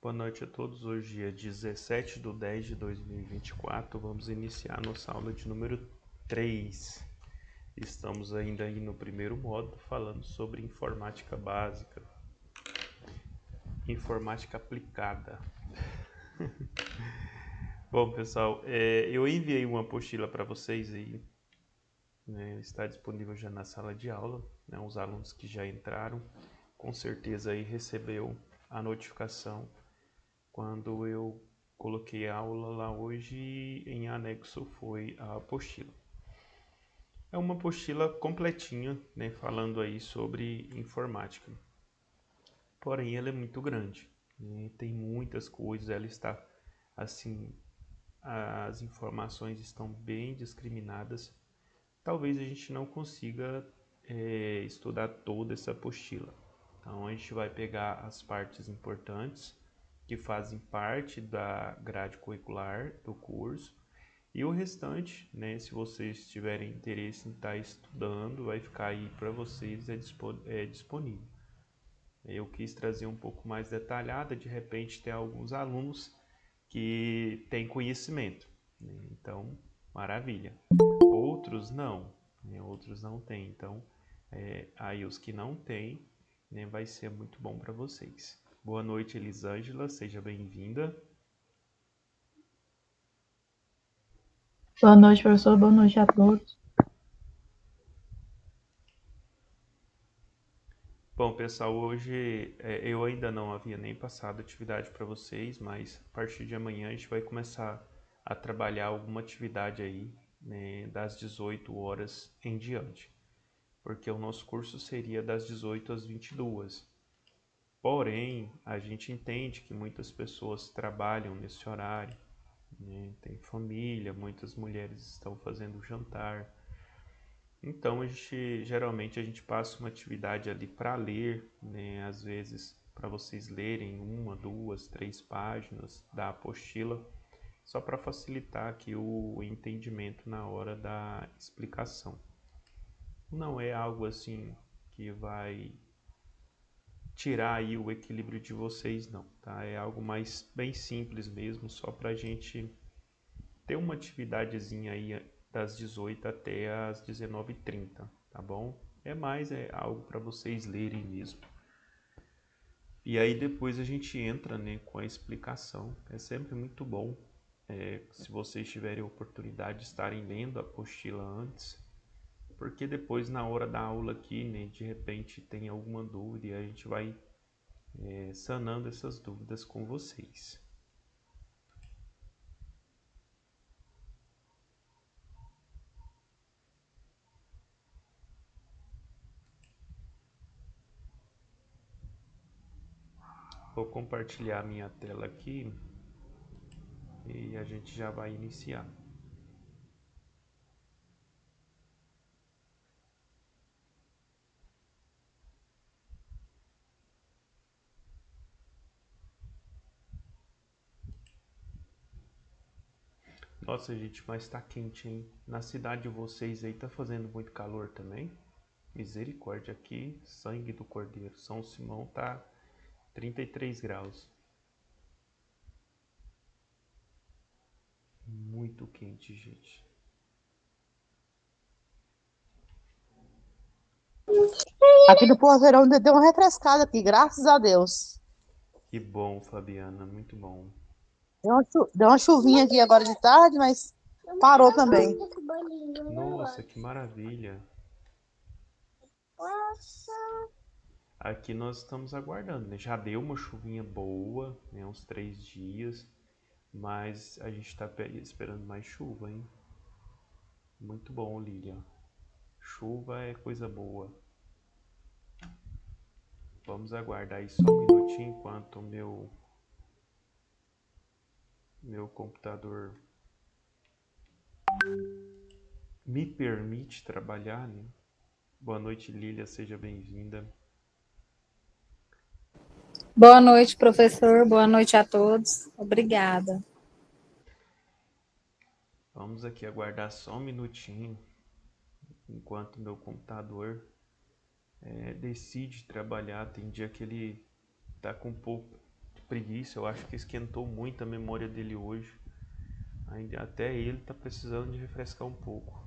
Boa noite a todos. Hoje é 17/10/2024. Vamos iniciar nossa aula de número 3. Estamos ainda aí no primeiro módulo falando sobre informática básica, informática aplicada. Bom, pessoal, eu enviei uma apostila para vocês aí, né, está disponível já na sala de aula, né, os alunos que já entraram, com certeza aí recebeu a notificação quando eu coloquei a aula lá hoje e em anexo foi a apostila. É uma apostila completinha, né, falando aí sobre informática. Porém, ela é muito grande, né, tem muitas coisas, ela está assim, as informações estão bem discriminadas. Talvez a gente não consiga estudar toda essa apostila. Então a gente vai pegar as partes importantes que fazem parte da grade curricular do curso e o restante, né, se vocês tiverem interesse em estar estudando, vai ficar aí para vocês disponível. Eu quis trazer um pouco mais detalhada, de repente tem alguns alunos que têm conhecimento, né? Então, maravilha. Outros não, né? Outros não têm. Então, aí os que não têm, né, vai ser muito bom para vocês. Boa noite, Elisângela, seja bem-vinda. Boa noite, professor. Boa noite a todos. Bom, pessoal, hoje eu ainda não havia nem passado atividade para vocês, mas a partir de amanhã a gente vai começar a trabalhar alguma atividade aí, né, das 18 horas em diante, porque o nosso curso seria das 18 às 22. Porém, a gente entende que muitas pessoas trabalham nesse horário, né, tem família, muitas mulheres estão fazendo jantar. Então, geralmente a gente passa uma atividade ali para ler, né? Às vezes para vocês lerem uma, duas, três páginas da apostila, só para facilitar aqui o entendimento na hora da explicação. Não é algo assim que vai tirar aí o equilíbrio de vocês, não, tá? É algo mais bem simples mesmo, só para a gente ter uma atividadezinha aí das 18 até as 19h30, tá bom? É algo para vocês lerem mesmo. E aí depois a gente entra, né, com a explicação. É sempre muito bom, se vocês tiverem a oportunidade de estarem lendo a apostila antes, porque depois na hora da aula aqui, né, de repente tem alguma dúvida e a gente vai sanando essas dúvidas com vocês. Vou compartilhar minha tela aqui e a gente já vai iniciar. Nossa, gente, mas tá quente, hein? Na cidade de vocês aí tá fazendo muito calor também? Misericórdia, aqui, sangue do Cordeiro. São Simão tá 33 graus. Muito quente, gente. Aqui no Poeirão deu uma refrescada aqui, graças a Deus. Que bom, Fabiana, muito bom. Deu uma chuvinha aqui agora de tarde, mas parou também. Nossa, que maravilha. Aqui nós estamos aguardando, né? Já deu uma chuvinha boa, né? Uns 3 dias, mas a gente tá esperando mais chuva, hein? Muito bom, Lilian. Chuva é coisa boa. Vamos aguardar aí só um minutinho enquanto o meu computador me permite trabalhar, né? Boa noite, Lília, seja bem-vinda. Boa noite, professor. Boa noite a todos. Obrigada. Vamos aqui aguardar só um minutinho enquanto o meu computador decide trabalhar. Tem dia que ele tá com preguiça. Eu acho que esquentou muito a memória dele hoje. Ainda até ele tá precisando de refrescar um pouco.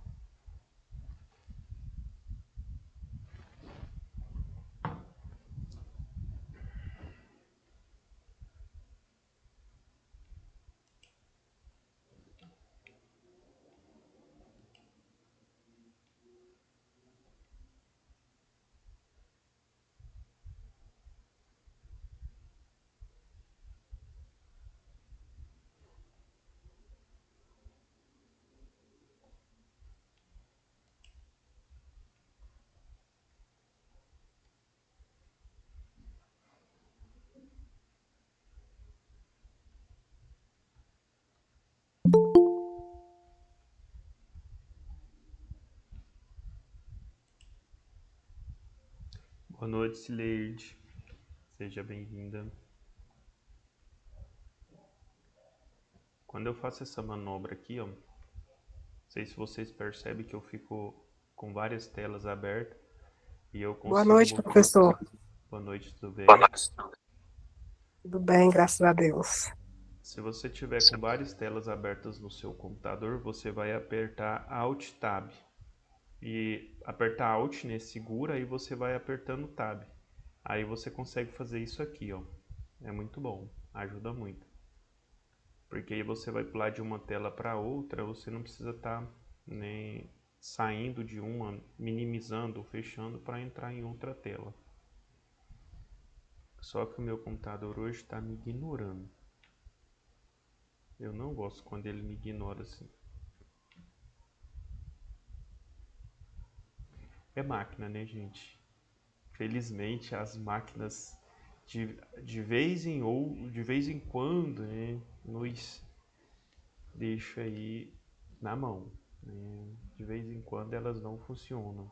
Boa noite, Sileide. Seja bem-vinda. Quando eu faço essa manobra aqui, ó, não sei se vocês percebem que eu fico com várias telas abertas e eu Boa consigo noite, professor. Boa noite, tudo bem? Tudo bem, graças a Deus. Se você tiver com várias telas abertas no seu computador, você vai apertar Alt Tab. E apertar Alt, né, segura, e você vai apertando Tab. Aí você consegue fazer isso aqui, ó. É muito bom, ajuda muito. Porque aí você vai pular de uma tela para outra, você não precisa estar nem saindo de uma, minimizando ou fechando para entrar em outra tela. Só que o meu computador hoje está me ignorando. Eu não gosto quando ele me ignora assim. É máquina, né, gente? Felizmente as máquinas de vez em quando, né, nos deixa aí na mão, né? De vez em quando elas não funcionam.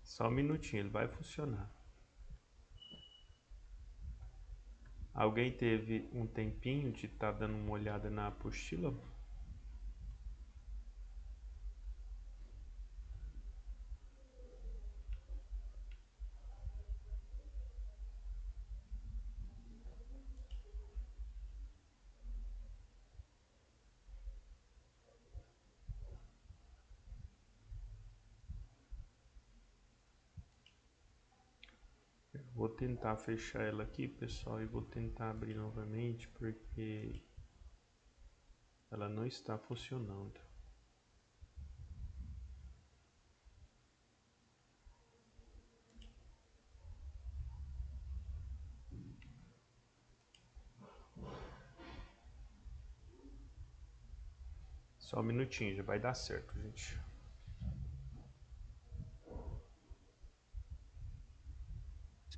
Só um minutinho, ele vai funcionar. Alguém teve um tempinho de estar dando uma olhada na apostila? Eu vou tentar fechar ela aqui, pessoal, e vou tentar abrir novamente porque ela não está funcionando. Só um minutinho, já vai dar certo, gente.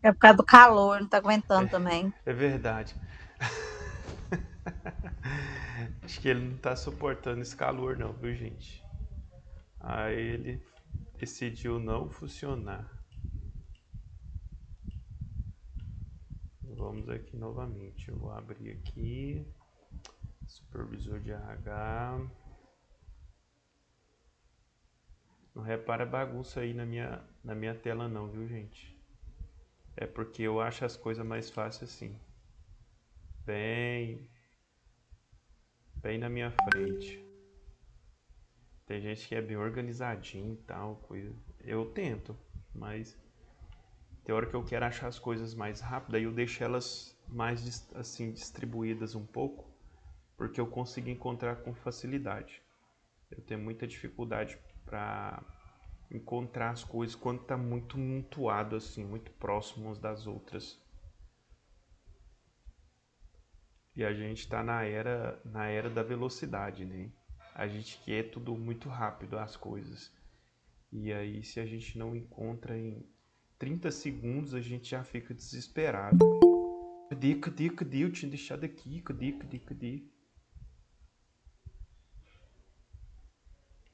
É por causa do calor, não tá aguentando também. É verdade. Acho que ele não tá suportando esse calor não, viu, gente? Aí ele decidiu não funcionar. Vamos aqui novamente. Eu vou abrir aqui. Supervisor de RH. Não repara a bagunça aí na minha tela não, viu, gente? É porque eu acho as coisas mais fáceis assim. Bem na minha frente. Tem gente que é bem organizadinho e tal, coisa. Eu tento, mas tem hora que eu quero achar as coisas mais rápido, aí eu deixo elas mais assim distribuídas um pouco, porque eu consigo encontrar com facilidade. Eu tenho muita dificuldade para encontrar as coisas quando está muito montuado assim, muito próximo umas das outras. E a gente está na era da velocidade, né? A gente quer tudo muito rápido, as coisas. E aí, se a gente não encontra em 30 segundos, a gente já fica desesperado. Cadê? Eu tinha deixado aqui. Cadê?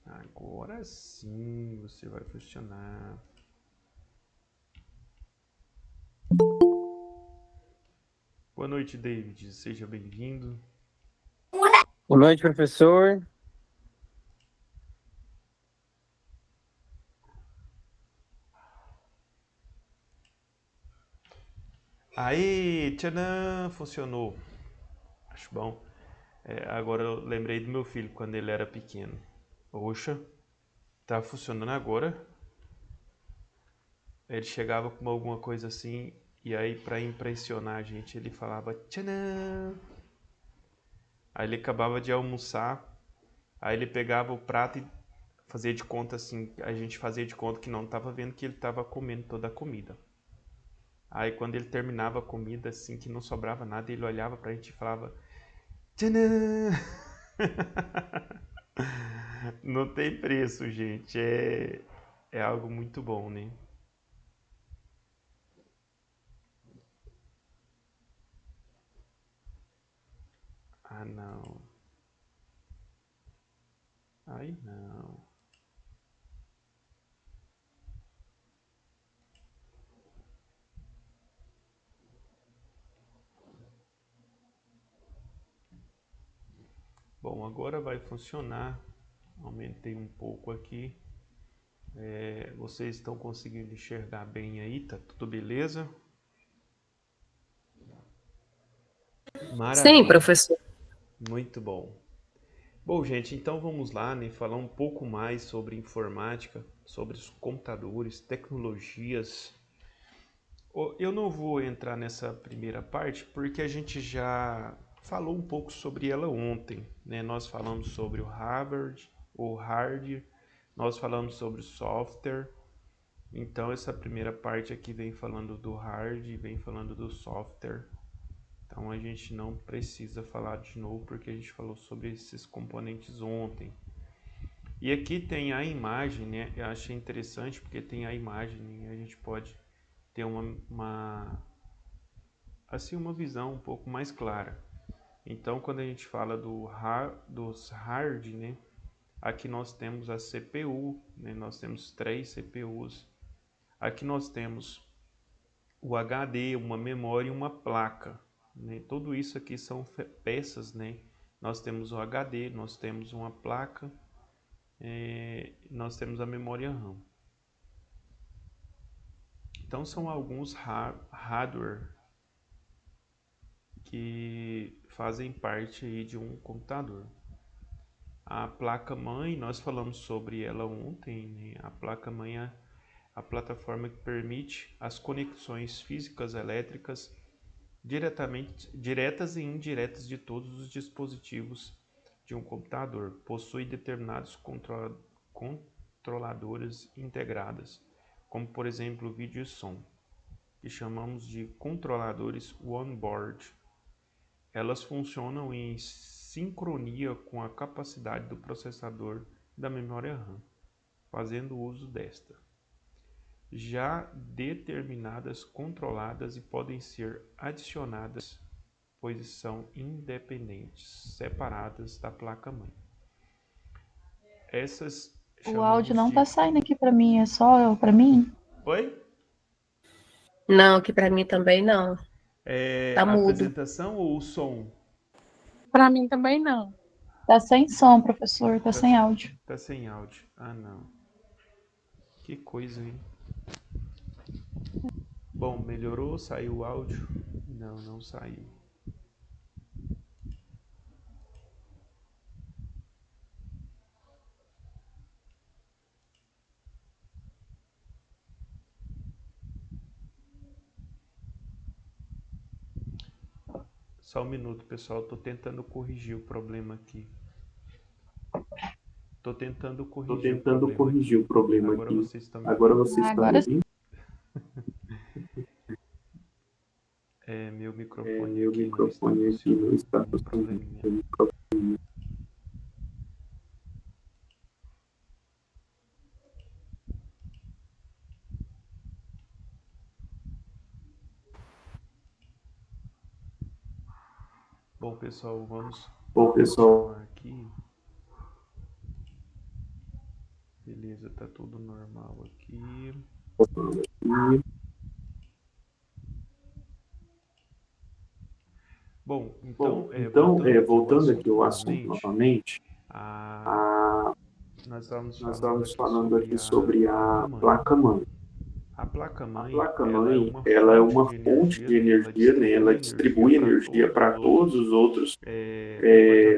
Agora sim você vai funcionar. Boa noite, David. Seja bem-vindo. Boa noite, professor. Aí, tcharam, funcionou. Acho bom. Agora eu lembrei do meu filho quando ele era pequeno. Poxa, tá funcionando agora. Ele chegava com alguma coisa assim, e aí pra impressionar a gente, ele falava tcharam. Aí ele acabava de almoçar, aí ele pegava o prato e fazia de conta assim, a gente fazia de conta que não tava vendo que ele tava comendo toda a comida. Aí quando ele terminava a comida, assim, que não sobrava nada, ele olhava pra gente e falava tcharam. Não tem preço, gente. É algo muito bom, né? Ah, não. Ai, não. Bom, agora vai funcionar. Aumentei um pouco aqui. Vocês estão conseguindo enxergar bem aí? Tá tudo beleza? Sim, Maravilha. professor. Muito bom. Bom, gente, então vamos lá, né, falar um pouco mais sobre informática, sobre os computadores, tecnologias. Eu não vou entrar nessa primeira parte porque a gente já falou um pouco sobre ela ontem, né? Nós falamos sobre o hardware, nós falamos sobre o software. Então essa primeira parte aqui vem falando do hardware e vem falando do software. Então a gente não precisa falar de novo porque a gente falou sobre esses componentes ontem. E aqui tem a imagem, né? Eu achei interessante porque tem a imagem e a gente pode ter assim, uma visão um pouco mais clara. Então quando a gente fala dos hard, né? Aqui nós temos a CPU, né? Nós temos 3 CPUs. Aqui nós temos o HD, uma memória e uma placa. Né? Tudo isso aqui são peças, né? Nós temos o HD, nós temos uma placa, nós temos a memória RAM. Então são alguns hardware que fazem parte aí de um computador. A placa-mãe, nós falamos sobre ela ontem, né? A placa-mãe é a plataforma que permite as conexões físicas elétricas diretas e indiretas de todos os dispositivos de um computador. Possui determinados controladores integradas, como por exemplo vídeo e som, que chamamos de controladores on-board. Elas funcionam em sincronia com a capacidade do processador da memória RAM, fazendo uso desta. Já determinadas, controladas e podem ser adicionadas, pois são independentes, separadas da placa-mãe. Essas O áudio chamamos não de... tá saindo aqui pra mim, é só pra mim? Oi? Não, aqui para mim também não. Tá A mudo. apresentação ou o som? Pra mim também não. Tá sem som, professor, tá sem áudio. Tá sem áudio. Ah, não. Que coisa, hein? Bom, melhorou? Saiu o áudio? Não, não saiu. Só um minuto, pessoal. Tô tentando corrigir o problema aqui. Tô tentando corrigir o problema aqui. Agora vocês estão me Agora ouvindo? vocês estão Agora ouvindo? Meu microfone Meu aqui microfone aqui não está um probleminha. funcionando. Bom, pessoal, vamos Bom, pessoal, continuar aqui. Beleza, tá tudo normal aqui. e Bom, então, voltando aqui ao assunto novamente, nós estávamos nós falando estávamos aqui falando sobre aqui sobre a placa-mãe. placa-mãe. A placa-mãe, placa-mãe, ela é uma fonte de energia, né? Ela distribui energia para todos os outros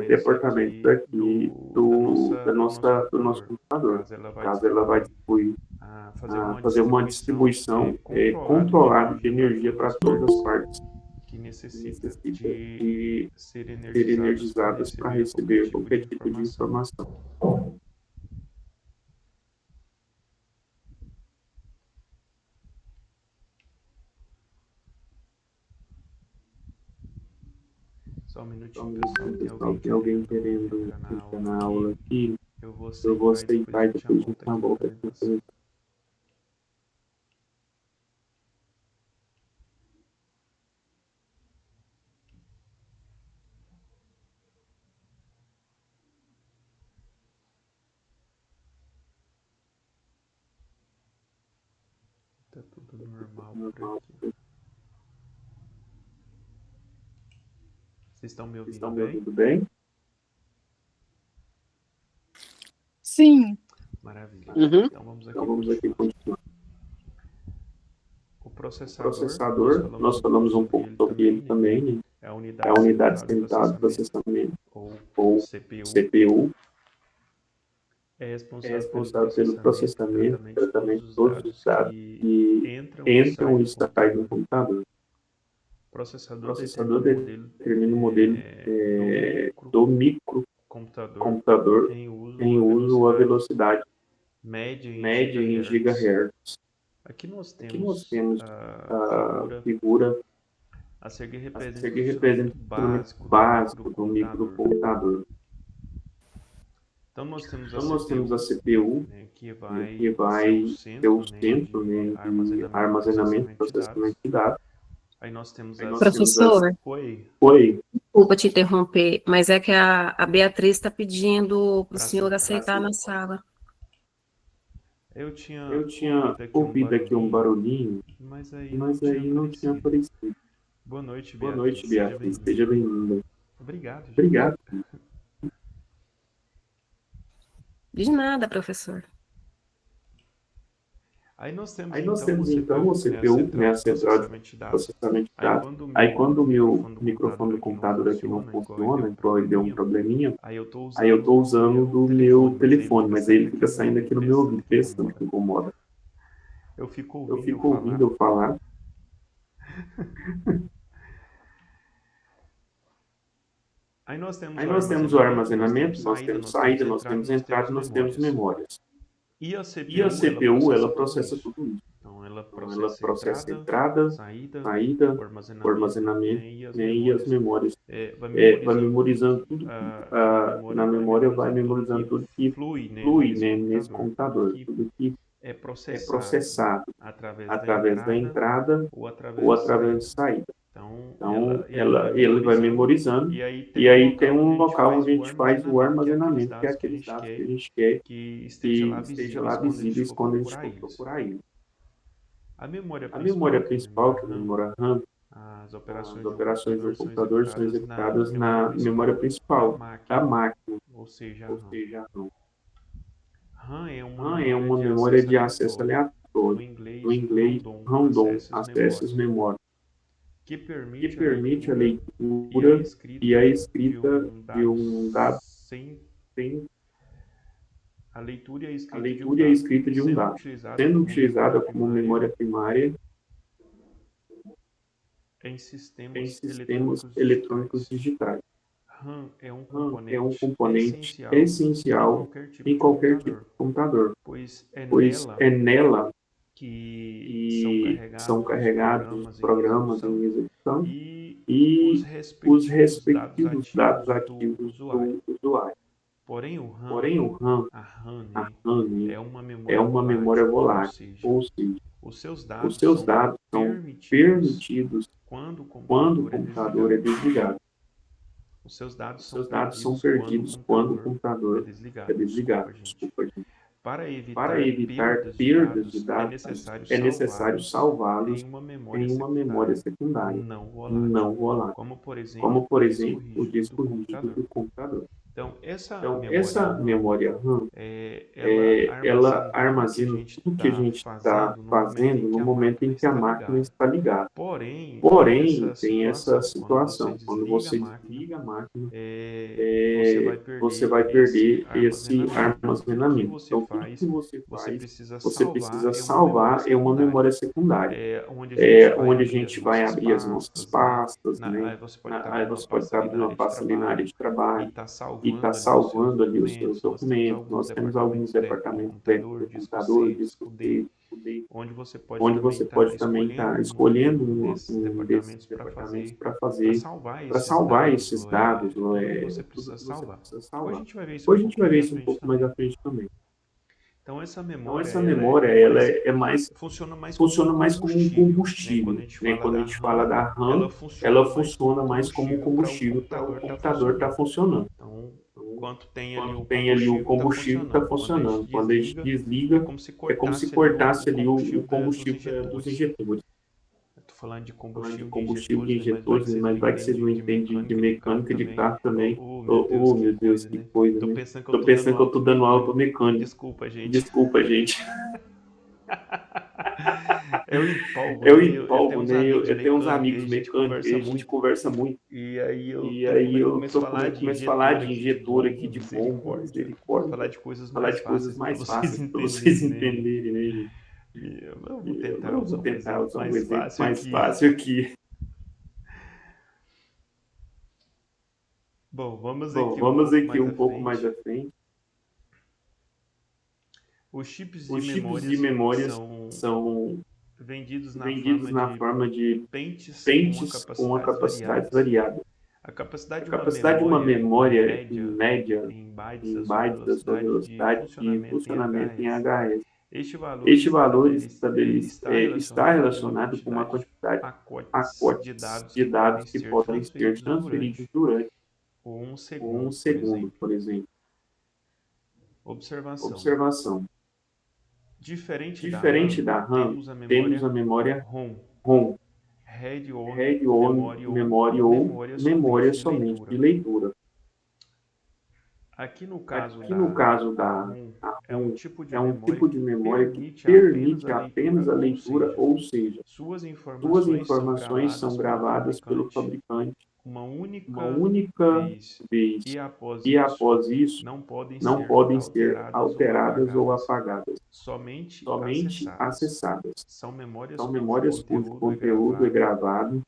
departamentos aqui do nosso computador. No caso, ela vai distribuir, fazer uma distribuição controlada de energia para todas as partes que que necessita necessita de de ser ser energizadas para receber qualquer tipo de informação. Só um Só um minutinho, minutinho, pessoal. pessoal, tem alguém querendo entrar na aula aqui. Eu vou Eu vou aceitar aceitar e e depois a depois a gente gente volta volta aqui aqui na na apresentação. Tá tudo normal por Normal. aqui. Vocês estão me Vocês ouvindo estão me bem? ouvindo bem? Sim. Maravilha. Uhum. Então vamos aqui Então vamos aqui continuar. continuar. O O processador, processador, nós falamos um pouco sobre ele também, né? é a É unidade a unidade central central de de processamento, processamento, ou ou CPU, CPU, é é responsável responsável pelo processamento e tratamento de todos os dados que que entram e entram e saem do saem do computador. computador. O O processador processador determina o modelo do do microcomputador microcomputador em uso a velocidade média em média em gigahertz. gigahertz. Aqui nós Aqui nós temos temos a a figura figura a ser que a representa ser o que funcionamento representa o funcionamento básico do básico do microcomputador. microcomputador. Então nós temos a Então nós temos a CPU, CPU, né, que que vai vai ser ser o o centro, centro, né, né, de de armazenamento armazenamento e e processamento processamento de de dados. dados. Aí nós temos Aí as... nós temos as... Professor, Oi, Oi, desculpa te interromper, mas é que a Beatriz está pedindo para o Pra senhor aceitar. aceitar na sala. eu tinha eu tinha ouvido aqui um barulhinho, mas aí não mas tinha aí não tinha aparecido. aparecido. Boa noite, Boa Beatriz. noite, Seja Beatriz. Seja bem-vinda. bem-vinda. Obrigado, gente. Obrigado. De nada, professor. Aí nós temos Aí nós então temos o então o CPU, CPU, né, a central de processamento de dados. processamento de Aí dados. quando Aí quando o meu microfone microfone do computador aqui não funciona, igual igual ele deu um ele probleminha, aí eu tô aí eu tô usando do meu telefone, mas mas aí ele fica saindo aqui no meu ouvido, pensando que incomoda. eu fico Eu ouvindo fico ouvindo eu falar. Aí nós temos Aí o nós temos o armazenamento, armazenamento, nós temos saída, nós temos entrada, nós temos memórias. E a E a CPU, ela processa tudo isso. Então ela Então ela processa entrada, entrada, saída, saída, o o armazenamento, né, e as memórias. vai Vai memorizando tudo que na memória vai memorizando tudo que flui, flui, né, nesse computador, que tudo que é é processado através através da entrada ou ou através da saída. Então, Então, ele vai memorizando, e aí tem um local onde onde a gente faz o armazenamento, que é que a aqueles gente dados quer que a gente quer que que esteja lá visíveis quando a gente for procurar ele. A memória A memória principal, que é a memória RAM, as as operações operações do computador são executadas na memória principal da máquina, ou seja, ou seja, a RAM. RAM RAM é uma memória de acesso aleatório, no inglês no inglês random, acessos memórias, que que permite a e leitura e a escrita de um dado sem sem a leitura e a a leitura e a escrita de um dado, sendo utilizada como memória primária em em sistemas sistemas eletrônicos digitais. RAM é um RAM é um componente essencial em em qualquer tipo de computador, pois pois é nela que que são carregados os programas em execução e e os respectivos dados do ativos usuário. do usuário. Porém, o RAM, A RAM, RAM, é uma é uma memória volátil, ou seja, os seus os seus dados são permitidos quando o quando o computador é desligado. Os seus dados Os seus dados são perdidos quando o computador é desligado. Desculpa, gente. Para Para evitar perdas de dados, é necessário salvá-los em uma memória secundária, não não volátil, como por exemplo como por exemplo o disco rígido do computador. Então, Então, essa memória RAM, ela ela armazena armazena tudo que a gente está fazendo no momento em que a máquina está ligada. Porém, Porém, tem essa quando você situação, quando desliga a você máquina, desliga a máquina, você você vai vai perder perder esse esse armazenamento. armazenamento. Então, Então, tudo que você você faz, precisa você precisa salvar salvar em uma memória memória secundária, secundária, onde a gente vai onde a abrir as gente vai nossas abrir as nossas pastas, né? pastas, né? Aí você pode estar Aí abrindo uma você pode pasta estar ali na abrindo uma área de pasta ali na área trabalho de e trabalho está e está salvando ali os seus salvando ali os seus documentos. Nós temos documentos. alguns Nós temos alguns departamentos dentro do departamentos dentro computador, do disco computador, C, disco disco D, C, D, onde você pode onde também você estar pode também escolhendo estar escolhendo um desses desses departamentos departamentos para para salvar esses salvar dados, esses dados, tudo que você tudo precisa que você salvar. precisa Depois a salvar. gente vai ver isso um Depois a gente pouco vai mais ver à isso um frente pouco mais também. à frente também. Então essa Então, memória, essa memória, ela é mais, funciona mais como um combustível, Quando a gente né? fala Quando a da gente fala RAM, da RAM, ela funciona mais como um combustível para o computador estar funcionando. Então, Então, enquanto tem ali quando o tem ali o combustível combustível está está funcionando. funcionando. Quando a gente É desliga, como se é como se cortasse cortasse ali ali o dos combustível dos injetores. injetores. Estou falando de Falando de combustível de combustível de injetores, né? Mas vai que injetores, vocês não mas vai que vocês entendem não de entendem de mecânica de carro mecânica de também. carro também. Oh, meu Deus, Oh, que meu Deus, coisa, que né? coisa, Tô né? pensando que eu Tô tô dando pensando que eu aula tô pro dando aula pro mecânico. mecânico. Desculpa, gente. Desculpa, gente. Eu empolgo, Eu né? Eu tenho empolgo, uns né? amigos Eu tenho uns mecânicos e amigos a gente mecânicos e conversa a gente muito. conversa muito. E aí eu E aí procuro, eu começo a falar procuro, de começo a falar injetor de aqui de injetor aqui, bomba, de bomba, misericórdia. misericórdia. Falar de coisas Falar mais de coisas fáceis para mais vocês fáceis para vocês entenderem, né, gente? entenderem, né, gente? E eu vou E tentar eu usar vou um tentar exemplo usar um mais exemplo fácil mais aqui. fácil aqui. Bom, vamos Bom, aqui um vamos pouco aqui mais à um pouco mais frente. à frente. Os chips de Os chips de memórias memórias são são vendidos na vendidos forma na de forma de pentes pentes com a capacidades variadas. A capacidade A de uma capacidade de uma memória, memória em em média, média, em bytes, em a sua bytes, da sua velocidade de velocidade de funcionamento em funcionamento em HS. HS. Este valor Este valor está relacionado com uma relacionado com uma quantidade de quantidade de pacotes de pacotes dados de que podem dados que ser podem ser transferidos transferidos durante durante um um segundo, por segundo, exemplo. por exemplo. Observação. Observação. Diferente da Diferente RAM, da RAM, temos a temos memória a memória ROM, ROM, Read-Only read-only Memory ou memory ou memória somente memória de somente leitura. de leitura. Aqui no caso Aqui no da caso ROM, a é um ROM, tipo de é um memória tipo que de memória que permite apenas permite a leitura, apenas a leitura, ou seja, suas suas informações são informações são gravadas pelo gravadas pelo fabricante fabricante uma uma única única vez vez e após e isso após isso não podem não ser podem ser alteradas ou alteradas ou apagadas, apagadas, somente somente acessadas. acessadas. São memórias São cujo memórias cujo conteúdo é conteúdo é gravado gravado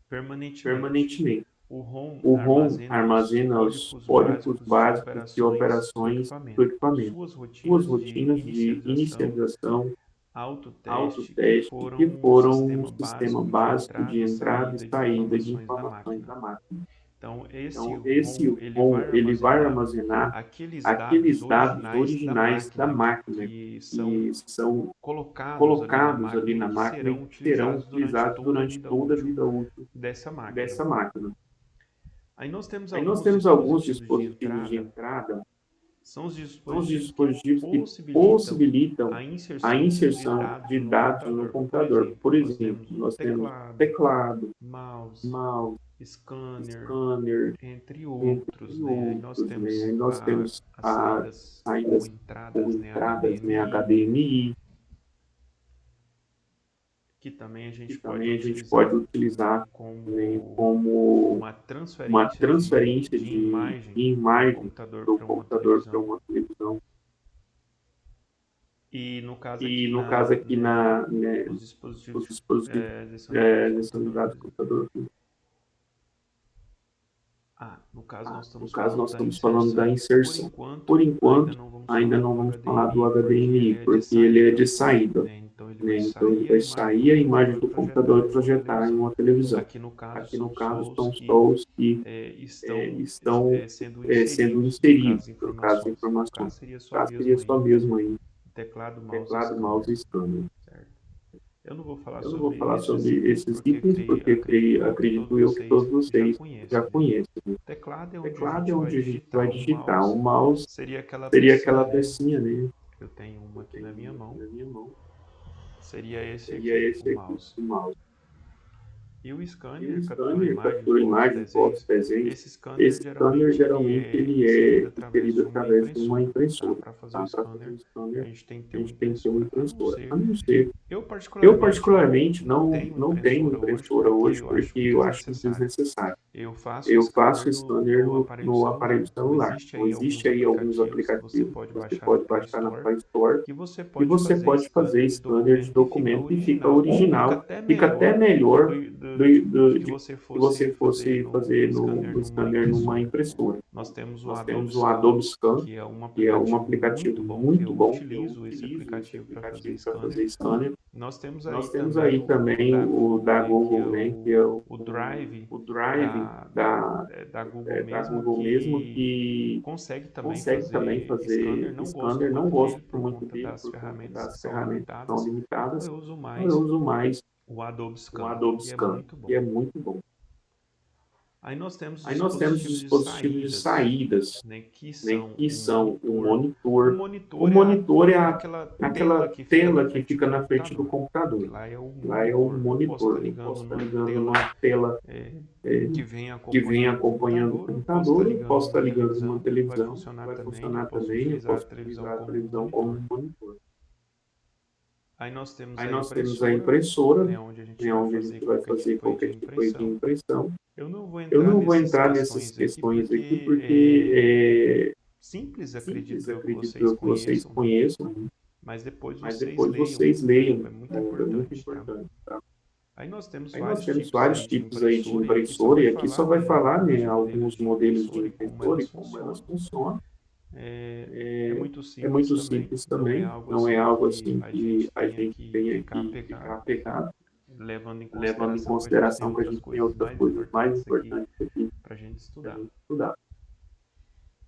permanentemente. permanentemente. O ROM O ROM armazena os armazena os códigos códigos básicos de básicos de operações do operações do equipamento, equipamento, suas suas rotinas de rotinas de inicialização, inicialização, autoteste, que autoteste, que foram um foram um sistema sistema básico de básico de entrada e entrada e saída de saída de informações da informações máquina. da máquina. Então, esse Então, ROM esse ele ROM vai ele vai armazenar armazenar aqueles aqueles dados dados originais da máquina que são que são colocados colocados ali na e que máquina e serão que serão utilizados durante utilizados toda a durante vida toda a útil vida útil dessa máquina. dessa máquina. Aí nós temos Aí nós alguns temos alguns dispositivos de dispositivos de entrada, entrada, são os são os dispositivos que dispositivos que possibilitam possibilitam a a inserção de inserção dados de no dados no computador. Por computador. exemplo, Por nós exemplo, temos o nós temos teclado, teclado, mouse, mouse, scanner, scanner, entre entre outros, né? Aí nós outros, né? temos Aí nós temos as as saídas ou saídas ou entradas, né, entradas, né, HDMI, HDMI, que também a que gente pode também a gente pode utilizar, né, utilizar, né, como como uma uma transferência transferência de de imagem do imagem computador do para uma computador para televisão. uma televisão. E no caso E aqui no caso aqui né, os os dispositivos dispositivos são ligados ao são computador, por ligados ao exemplo. computador. No caso nós No estamos caso, falando nós da estamos falando da inserção. inserção. Por Por enquanto, enquanto, ainda não vamos falar do HDMI, porque ele é de saída, né? Então ele vai né? Então, ele sair a vai imagem sair do a imagem computador do e projetar computador e em uma projetar em televisão. uma televisão. Aqui no caso Aqui, no são caso, só são os só os que que estão estão sendo sendo inseridos, no caso, inseridos, as no caso, informações. No informações. caso seria No só caso, seria mesmo só aí mesmo aí, teclado, mouse e teclado, mouse e scanner, scanner. certo? Eu não vou falar Eu não vou sobre falar esses sobre itens esses porque itens, porque acredito eu que todos já vocês já conhecem, né? conhecem, né? Teclado é onde a Teclado gente é vai onde a gente vai digitar. O digitar. O mouse mouse seria aquela seria pecinha, aquela né? pecinha, né? Eu tenho uma aqui na minha mão. Na minha mão. Seria esse Seria aqui, esse o aqui, mouse. o mouse. E o E o scanner scanner captura imagem, fotos, desenhos. Esse scanner Esse scanner geralmente ele é inserido através de uma impressora. Para fazer Tá? o Para fazer o scanner, a scanner, gente tem que a ter uma gente tem que ter uma impressora. impressora. A não ser, Eu eu particularmente particularmente não tenho impressora hoje porque eu acho desnecessário. Eu Eu faço faço o scanner scanner no aparelho celular. Então, existe aí alguns aplicativos que aplicativos você que você pode pode baixar baixar na na Play Play Store que você e você pode fazer scanner de documento e fica original, fica até melhor do que você que você fosse fosse fazer no scanner numa impressora. Nós temos o Nós Adobe temos o Adobe Scan, que é um que é um aplicativo muito bom. Eu utilizo esse utilizo esse aplicativo para aplicativo para fazer scanner. Nós temos Nós temos aí também o da Google, né, que é o Drive da Google mesmo, que consegue também fazer scanner. Não gosto muito dele por conta das ferramentas que são limitadas. Eu uso Eu mais uso mais o Adobe o Scan, Adobe que é Scan, muito bom. que é muito bom. Aí nós temos Aí nós temos os dispositivos de saídas, né, que né, que são são o monitor. monitor. O O monitor é aquela aquela tela que fica na frente do computador. Lá é o Lá é o monitor. monitor. Eu posso estar ligando numa numa tela que vem acompanhando o computador, eu posso estar ligando numa televisão, vai vai funcionar funcionar também, eu posso utilizar utilizar a televisão como monitor. Aí nós temos a impressora, né, onde a né, onde a gente vai fazer qualquer tipo de impressão. Eu não vou Eu não vou entrar nessas questões aqui porque é simples, simples, acredito acredito eu que vocês conheçam, mas depois vocês leiam, é muito é muito importante. importante. Tá? Aí nós temos Aí nós temos vários tipos aí de impressora e aqui só vai falar, né, alguns modelos de impressora e como elas funcionam. É muito É muito simples simples também, não é algo assim que a gente tenha que ficar apegado, levando em consideração que a gente tem outras coisas mais importantes aqui para a gente estudar. estudar.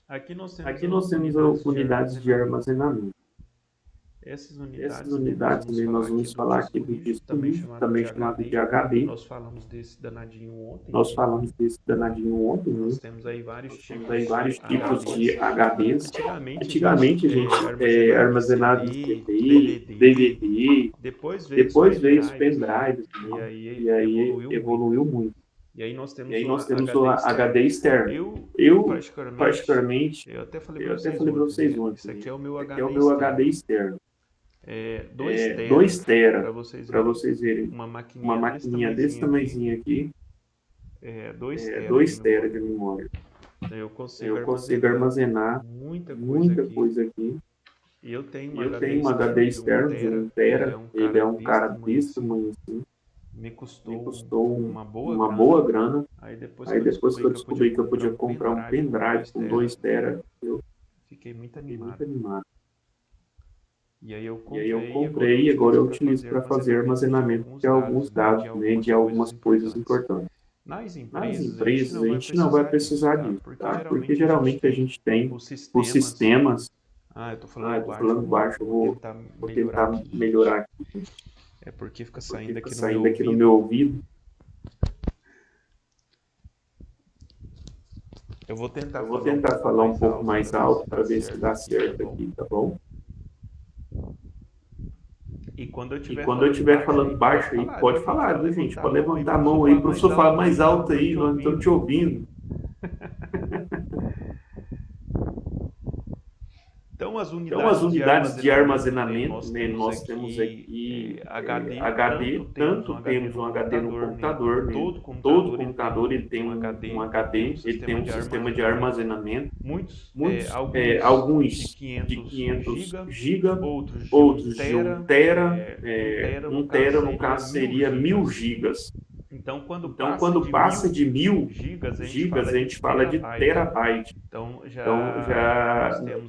Aqui nós temos unidades de armazenamento. Essas Essas unidades também nós vamos falar aqui do disco rígido, também chamado de HD. Nós falamos desse danadinho ontem. Né? Nós temos aí vários tipos de HDs. Antigamente a gente armazenava em CD, DVD, depois veio os pendrives, e aí evoluiu muito. E aí nós temos o HD externo. Eu particularmente, eu até falei para vocês ontem, esse aqui é o meu HD externo. 2 tera, para vocês verem. uma maquininha desse tamanhozinho aqui, 2 tera de memória. Eu consigo armazenar muita coisa aqui. E eu tenho um HD externo de 1 tera, ele é um cara desse tamanho assim. Me custou uma boa grana. Aí depois que eu descobri que eu podia comprar um pendrive com 2 tera, eu fiquei muito fiquei animado. muito animado. E aí eu comprei e agora eu utilizo para fazer armazenamento de alguns dados, né, de algumas coisas importantes. Nas Nas empresas a gente não vai precisar disso, tá? Porque geralmente a gente tem os sistemas. Eu tô falando baixo, eu vou tentar melhorar aqui. É porque fica saindo aqui no meu ouvido. Eu vou tentar falar um pouco mais alto para ver se dá certo aqui, tá bom? E quando eu estiver falando baixo aí, pode falar, viu, gente? Pode levantar a mão aí, o professor fala mais alto aí, nós não estamos te ouvindo. Então, as unidades de armazenamento, né, nós temos aqui HD, tanto temos um HD no computador, né, todo computador ele tem um HD, ele tem um sistema de armazenamento, alguns de 500 GB, outros de 1 tera, 1 tera no caso seria 1000 GB. Então, quando passa de 1000 gigas, a gente fala de terabyte. Então,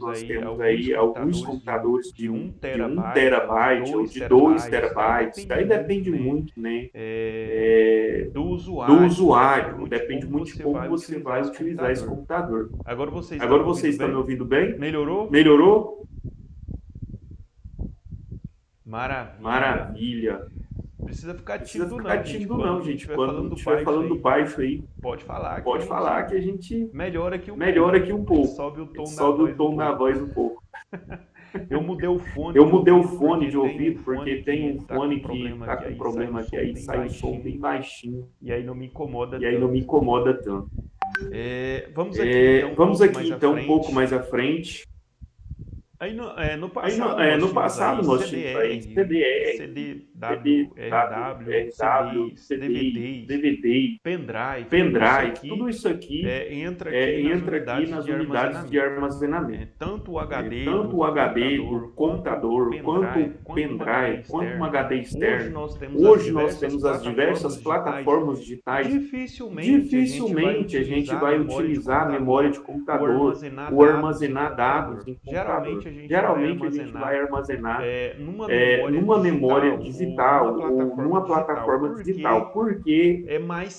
nós temos aí alguns computadores de 1 terabyte ou de 2 terabytes. Daí depende muito, né, do usuário. Depende muito de como você vai utilizar esse computador. Agora vocês estão me ouvindo bem? Melhorou? Maravilha. Precisa ficar tímido não, gente. Quando estiver falando baixo aí, pode falar que a gente melhora aqui um pouco. pouco. Sobe o tom da voz um pouco. Eu mudei o fone Eu de mudei o ouvido fone porque de ouvido porque tem um tá fone com que tá com aí problema que aí sai um som baixinho, bem baixinho e aí não me incomoda e aí não me tanto. incomoda tanto. Vamos aqui então Vamos aqui então um pouco mais à frente. Aí no Aí passado nós no tínhamos passado aí nós tínhamos aí CDR, CDR, CDWRW, RW, CDs, CDI, DVDs, DVD, pendrive, tudo isso aqui entra aqui nas nas unidades de armazenamento. Tanto o HD Tanto o HD do computador, quanto o pendrive, quanto um HD externo. Hoje nós temos as diversas plataformas digitais. Dificilmente a gente vai utilizar a memória de computador ou armazenar dados em computador. Geralmente a gente vai armazenar numa memória digital ou numa plataforma digital, porque é mais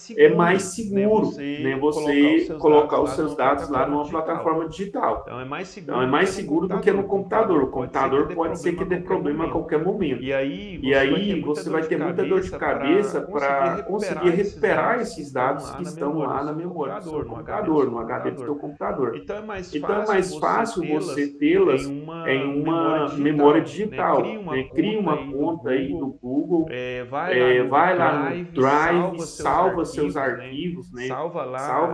seguro, né, você colocar os seus dados lá numa plataforma digital. Então é mais seguro do que no computador. O computador pode ser que dê problema a qualquer momento. E aí você vai ter muita dor de cabeça para conseguir recuperar esses dados que estão lá na memória do seu computador, no HD do seu computador. Então é mais fácil você tê-las em uma memória digital. Cria uma conta aí do Google, vai lá no Drive, salva seus arquivos, né? Salva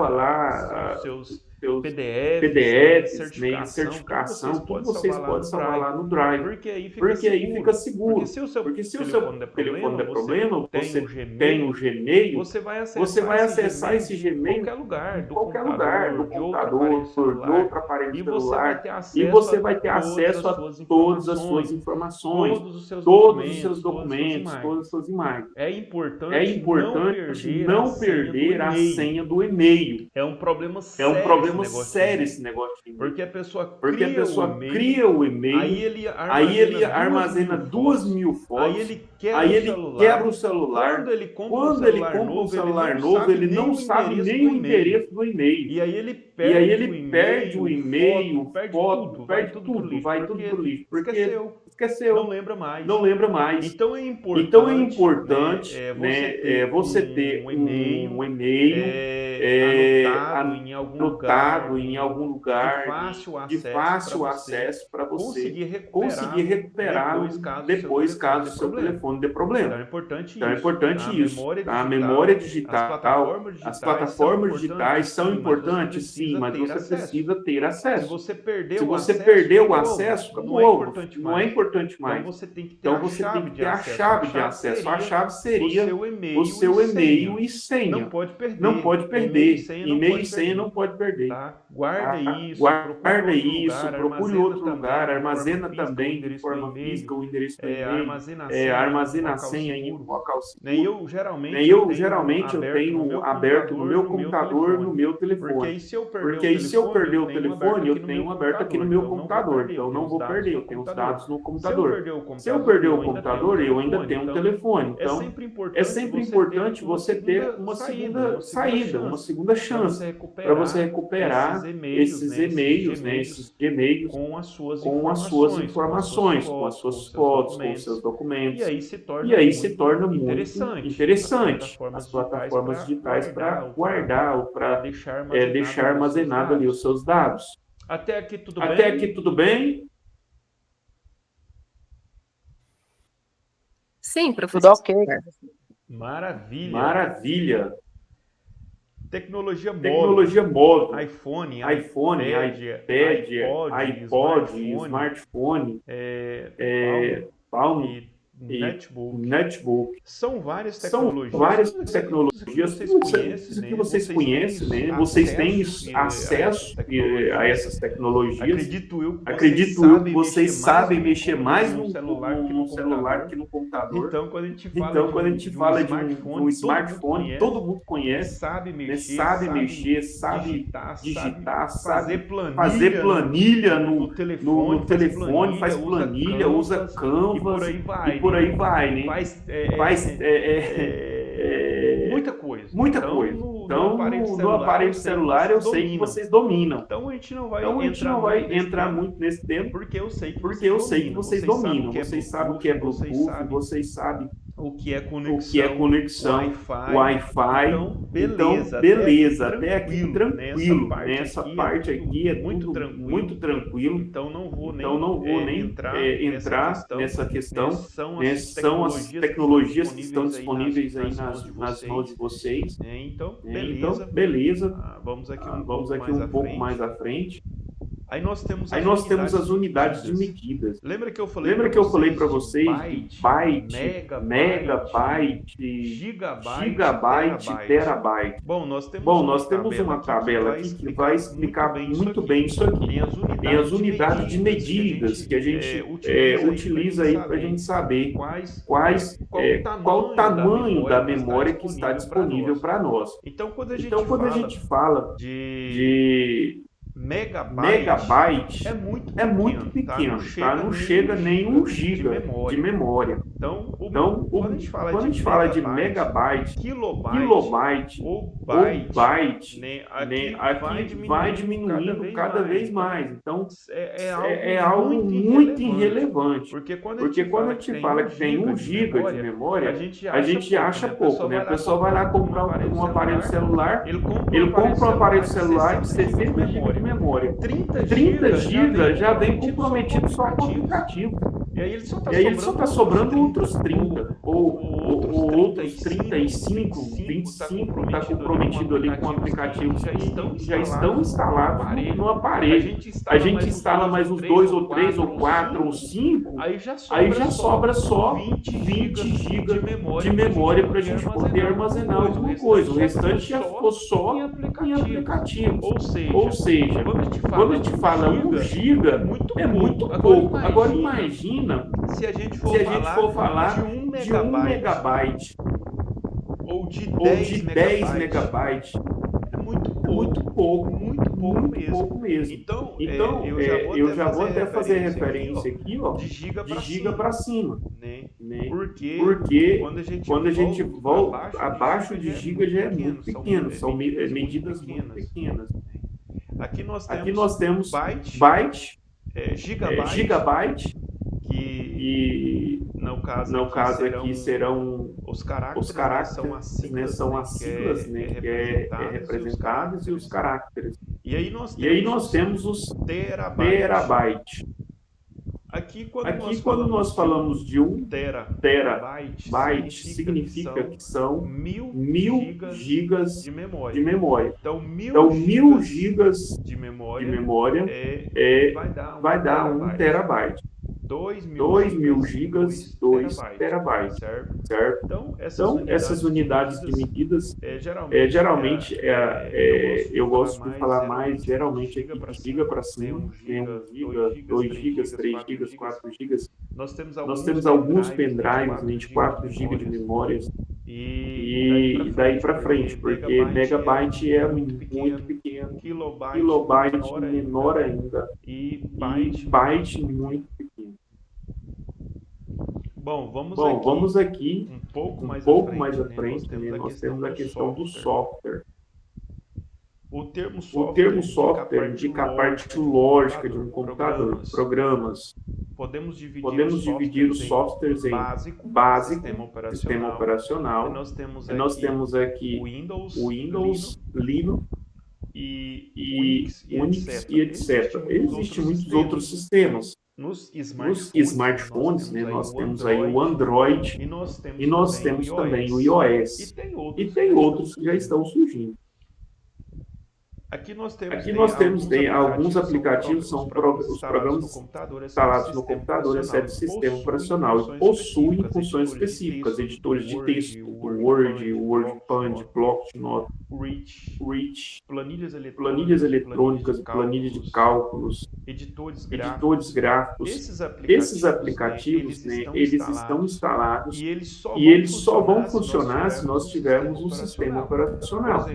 lá seus PDFs, né, certificação, tudo vocês podem salvar lá no Drive. Porque aí fica seguro. Porque se o seu telefone der problema, você tem o Gmail, você vai acessar esse Gmail em qualquer lugar, do computador, de outro aparelho celular, e você vai ter acesso a todas as suas informações, todos os seus documentos, todas as suas imagens. É importante não perder a senha do e-mail. É um problema sério esse negócio de e-mail. Porque a pessoa cria o e-mail, aí ele armazena 2.000 fotos, aí ele quebra o celular. Quando ele compra um celular novo, ele não sabe nem o endereço do e-mail. E aí ele perde o e-mail, foto, perde tudo, vai tudo pro lixo. Porque esqueceu. Não lembra mais. Então é importante, você ter um e-mail anotado em algum lugar de fácil acesso para você conseguir recuperar depois caso o seu telefone dê problema. Então é importante isso. A memória digital, as plataformas digitais são importantes, sim, mas você precisa ter acesso. Se você perder o acesso, acabou. Não é importante mais. Então você tem que ter a chave de acesso. A chave seria o seu e-mail e senha. Não pode perder. E-mail e senha não pode perder. Tá? Guarda isso, procure outro lugar, armazena também de forma física o endereço do e-mail, armazena a senha em um local seguro. Eu geralmente tenho aberto no meu computador, no meu telefone. Porque aí se eu perder o telefone, eu tenho aberto aqui no meu computador. Então eu não vou perder, eu tenho os dados no computador. Se eu perder o computador, eu ainda tenho um telefone. Então é sempre importante você ter uma segunda saída, uma segunda chance para você recuperar esses e-mails, esses Gmails com as suas informações, com as suas fotos, com os seus documentos. E aí se torna muito interessante as plataformas digitais para guardar ou para deixar armazenado ali os seus dados. Até aqui tudo bem? Sim, professor. Tudo ok. Maravilha. Tecnologia móvel. iPhone, iPad, iPod, smartphone, Palm e netbook. São várias tecnologias. Que vocês conhecem, né? Vocês têm acesso a essas tecnologias. Acredito eu que vocês sabem mexer mais no celular que no computador. Então, quando a gente fala de um smartphone, todo mundo conhece, sabe mexer, sabe digitar, sabe fazer planilha no telefone, faz planilha, usa Canvas e por aí vai, né? Muita coisa. Então, no aparelho celular eu sei que vocês dominam. Então a gente não vai entrar muito nesse tema, porque eu sei que vocês dominam. Vocês sabem o que é Bluetooth, vocês sabem o que é conexão Wi-Fi. Então, beleza, até aqui tranquilo. Nessa parte aqui é muito muito tranquilo. Então não vou nem entrar nessa questão. São as tecnologias que estão disponíveis aí nas mãos de vocês. Então, beleza. Vamos aqui um pouco mais à frente. Aí nós temos as unidades de medidas. Lembra que eu falei para vocês byte, megabyte, gigabyte, terabyte. Bom, nós temos uma tabela aqui que vai explicar muito bem isso aqui. Tem as unidades de medidas que a gente utiliza aí para a gente saber qual o tamanho da memória que está disponível para nós. Então, quando a gente fala de megabyte é muito pequeno, tá? Não chega nem 1 giga de memória. Então, quando a gente fala de megabyte, kilobyte ou byte, aqui vai diminuindo cada vez mais. Então, é algo muito irrelevante. Porque quando a gente fala que tem 1 giga de memória, a gente acha pouco, né? A pessoa vai lá comprar um aparelho celular, ele compra um aparelho celular de 60 GB de memória. 30 GB já vem comprometido só com o aplicativo. E aí ele só está sobrando outros 30, ou outros 35, 25 está comprometido ali com o aplicativo que já estão instalados no aparelho. A gente instala mais uns 2 ou 3 ou 4 ou 5, aí já sobra só 20 GB de memória para a gente poder armazenar alguma coisa. O restante já ficou só em aplicativo. Ou seja, quando a gente fala 1 GB, é muito pouco. Agora imagina se a gente for falar de 1 megabyte ou de 10 megabytes, é muito pouco mesmo. Então, eu já vou até fazer referência aqui, ó, de giga para cima. Né? Porque quando a gente volta abaixo de giga já é muito pequeno, são medidas muito pequenas. Aqui nós temos byte, gigabyte, que no caso aqui serão os caracteres, são as siglas, que é representadas, e os caracteres. E aí nós temos os terabyte. Aqui quando nós falamos de 1 terabyte, significa que são 1000 gigas de memória. Então, 1000 gigas de memória vai dar 1 terabyte. 2.000 gigas, 2 terabytes, certo? Então, essas unidades de medidas, geralmente, eu gosto de falar mais, geralmente, aqui de giga para cima, tem 1 giga, 2 gigas, 3 gigas, 4 gigas. Nós temos alguns pendrives, 24 gigas de memórias, e daí para frente, porque megabyte é muito pequeno, kilobyte menor ainda, e byte muito pequeno. Bom, vamos aqui um pouco mais à frente, nós temos a questão do software. O termo software indica a parte lógica de um computador, programas. Podemos dividir os softwares em básico, sistema operacional. Nós temos aqui Windows, Linux e Unix e etc. Existem muitos outros sistemas. Nos smartphones, nós temos aí o Android e nós temos também o iOS. E tem outros que já estão surgindo. Aqui nós temos alguns aplicativos, são os programas instalados no computador, exceto o sistema operacional, e possuem funções específicas, editores de texto, Word, WordPad, Blocknote, Reach, planilhas eletrônicas, planilhas de cálculos, editores gráficos. Esses aplicativos, eles estão instalados e eles só vão funcionar se nós tivermos um sistema operacional.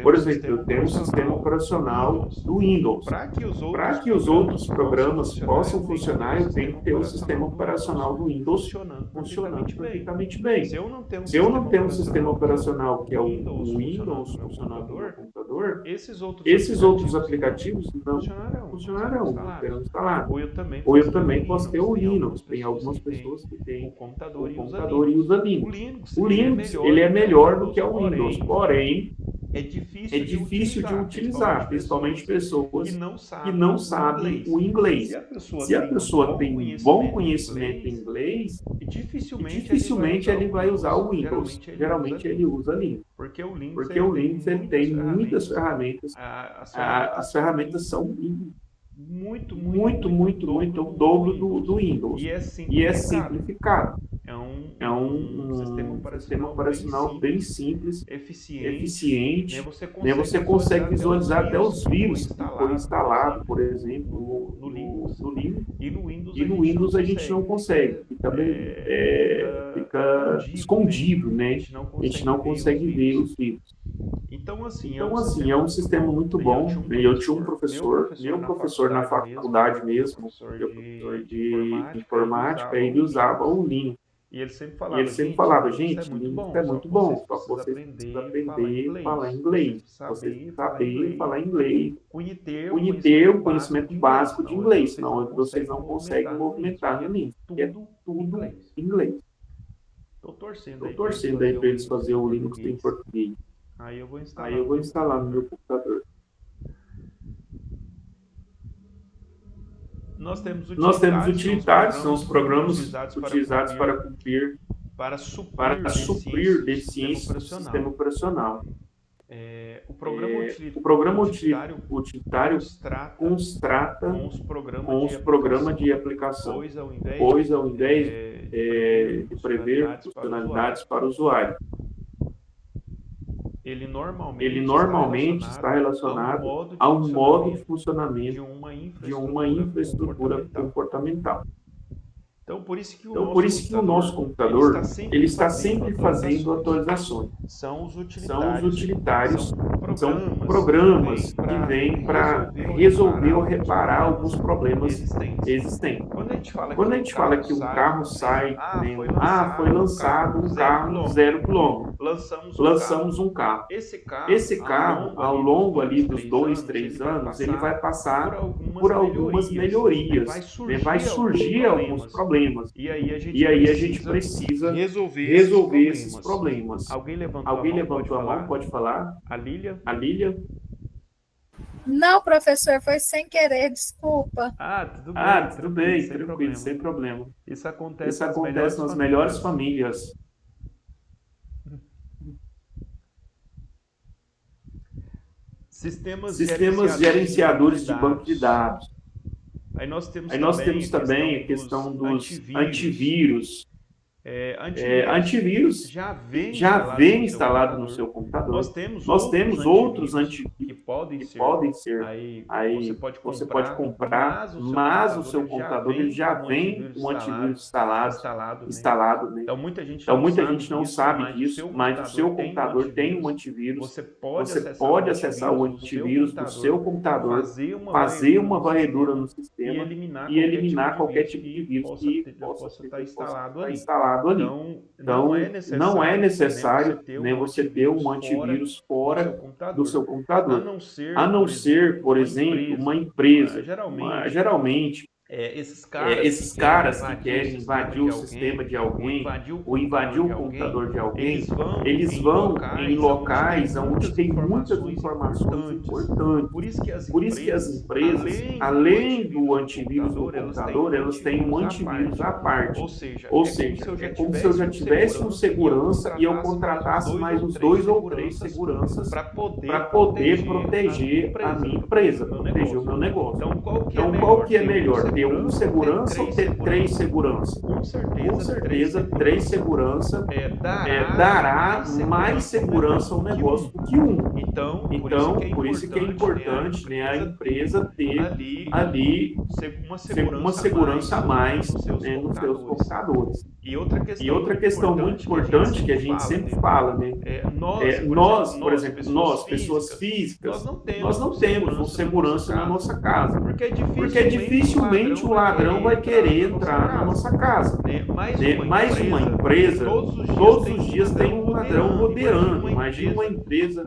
Por exemplo, eu tenho um sistema operacional do Windows. Para que os outros programas possam funcionar, eu tenho que ter o sistema operacional do Windows funcionando perfeitamente bem. Se eu não tenho um sistema operacional que é o Windows funcionando no computador, esses outros aplicativos não funcionarão, serão instalados. Ou eu também posso ter o Linux. Tem algumas pessoas que têm o computador e usa Linux. O Linux, ele é melhor do que o Windows, porém, é difícil de utilizar, principalmente pessoas que não sabem o inglês. Se a pessoa tem bom conhecimento em inglês, dificilmente ele vai usar o Windows. Geralmente ele usa Linux. Porque o Linux ele tem muitas ferramentas. As ferramentas são muito o dobro do Windows. E é simplificado. É um sistema operacional bem simples, eficiente. Você consegue visualizar até os vírus que foi instalado, por exemplo, no Linux. E no Windows a gente não consegue. Fica escondido, né? A gente não consegue ver os vírus. Então, assim, é um sistema muito bom. Eu tinha um professor, meu professor na faculdade mesmo, professor de informática, ele usava o Linux. E ele sempre falava, gente, Linux é muito bom, só que você precisa aprender a falar inglês. Você precisa saber falar inglês, ter o conhecimento básico de inglês, senão vocês não conseguem movimentar no Linux, porque é tudo inglês. Estou torcendo aí para eles fazerem o Linux em português. Aí eu vou instalar no meu computador. Nós temos utilitários, são os programas utilizados para suprir deficiências do sistema operacional. O programa utilitário constrata com os programas de aplicação, pois ao invés de prever funcionalidades para o usuário, ele normalmente está relacionado a um modo de funcionamento de uma infraestrutura comportamental. Então, por isso que o nosso computador ele está sempre fazendo atualizações. São os utilitários, são programas que vêm para resolver ou reparar alguns problemas existentes. Quando a gente fala que um carro sai, foi lançado um carro 0 km. Lançamos um carro. Esse carro, ao longo ali dos 2, 3 anos, ele vai passar por algumas melhorias. Vai surgir alguns problemas. E aí a gente precisa resolver esses problemas. Alguém levantou a mão? Pode falar? A Lília? Não, professor, foi sem querer, desculpa. Tudo bem, tranquilo, sem problema. Isso acontece nas melhores famílias. Sistemas gerenciadores de banco de dados. Aí nós temos também a questão dos antivírus. Antivírus já vem instalado no seu computador. Nós temos outros antivírus que podem ser. Aí você pode comprar, mas o seu computador ele já vem com um antivírus instalado, né? Então muita gente não sabe disso, mas o seu computador tem um antivírus. Você pode acessar o antivírus do seu computador, fazer uma varredura no sistema e eliminar qualquer tipo de vírus que possa estar instalado ali. Então, não é necessário você ter um antivírus fora do seu computador. A não ser, por exemplo, uma empresa. Geralmente, esses caras que querem invadir o sistema de alguém ou invadir o computador de alguém, eles vão em locais onde tem muitas informações importantes. Por isso que as empresas, além do antivírus do computador, elas têm um antivírus à parte. Ou seja, é como se eu já tivesse um segurança e eu contratasse mais uns 2 ou 3 seguranças para poder proteger a minha empresa, proteger o meu negócio. Então, qual que é melhor? Ter um segurança ou ter 3 segurança? Com certeza 3 segurança dará mais segurança ao negócio do que um. Então, por isso que é importante, né, a empresa ter ali uma segurança a mais nos seus computadores. E outra questão muito importante que a gente sempre fala, né? Nós, por exemplo, nós, pessoas físicas, nós não temos segurança na nossa casa. Porque dificilmente o ladrão vai querer entrar na nossa casa. Mas uma empresa, todos os dias tem um ladrão rodeando. Imagina uma empresa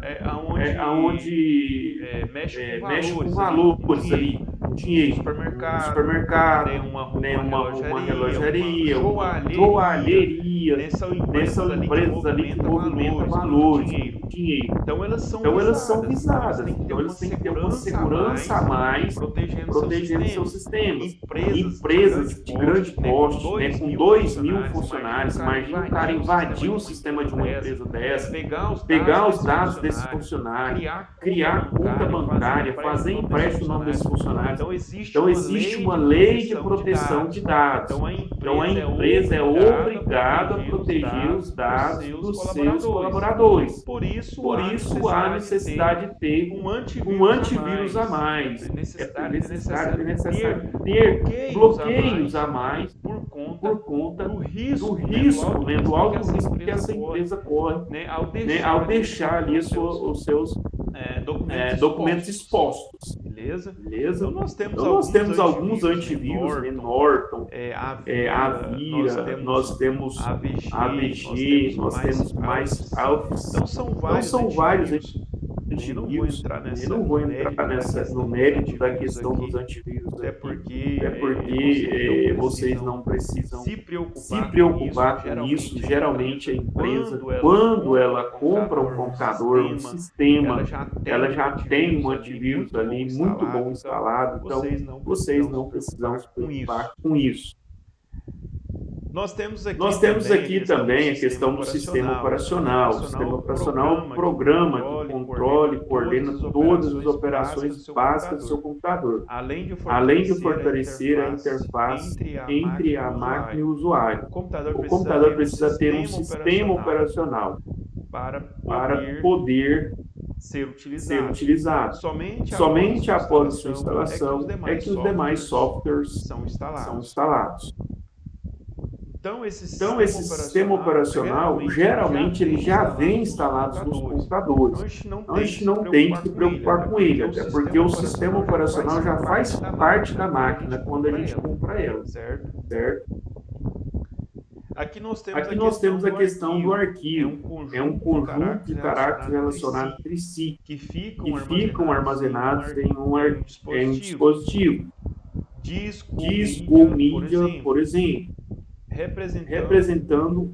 onde mexe com valores ali, dinheiro, supermercado, uma relojaria, uma joalheria, são empresas ali que movimentam valores, dinheiro. Então elas são visadas, então eles têm que ter uma segurança a mais protegendo seu sistema. Empresas de grande porte, né, com 2.000 funcionários, imagina o cara invadir o sistema de uma empresa dessa, pegar os dados desses funcionários, criar conta bancária, fazer empréstimo no nome desses funcionários. Então existe uma lei de proteção de dados. Então a empresa é obrigada a proteger os dados dos seus colaboradores. Por isso há necessidade de ter um antivírus a mais. É necessário ter bloqueios a mais por conta do risco, né, do alto risco que essa empresa corre, né, ao deixar ali os seus documentos expostos. Beleza? Então nós temos alguns antivírus, né? Norton, Avira, nós temos AVG, nós temos mais Alpha. Então são vários antivírus. Eu não vou entrar no mérito da questão dos antivírus, até porque vocês não precisam se preocupar com isso. Geralmente a empresa, quando ela compra um computador, um sistema, ela já tem um antivírus ali muito bom instalado, então vocês não precisam se preocupar com isso. Nós temos aqui também a questão do sistema operacional. O sistema operacional é um programa que controla e coordena todas as operações básicas do seu computador, além de fortalecer a interface entre a máquina e o usuário. O computador precisa ter um sistema operacional para poder ser utilizado. Somente após a sua instalação é que os demais softwares são instalados. Então, esse sistema operacional, geralmente, ele já vem instalado nos computadores. Então, a gente não tem que se preocupar com ele, até porque o sistema operacional já faz parte da máquina quando a gente compra ela, certo? Aqui nós temos a questão do arquivo. É um conjunto de caracteres relacionados entre si, que ficam armazenados em um dispositivo. Disco ou mídia, por exemplo. Representando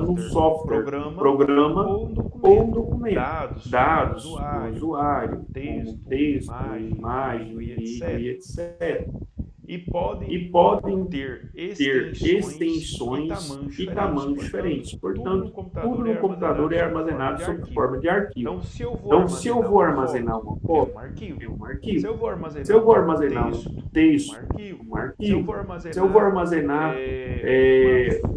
um software, programa ou um documento, dados do usuário, como texto, imagem, vídeo, etc. E podem ter extensões e tamanhos diferentes. Portanto, tudo no computador é armazenado sob forma de arquivo. Então, se eu vou armazenar uma foto, é um arquivo. Se eu vou armazenar um texto, um arquivo. Se eu vou armazenar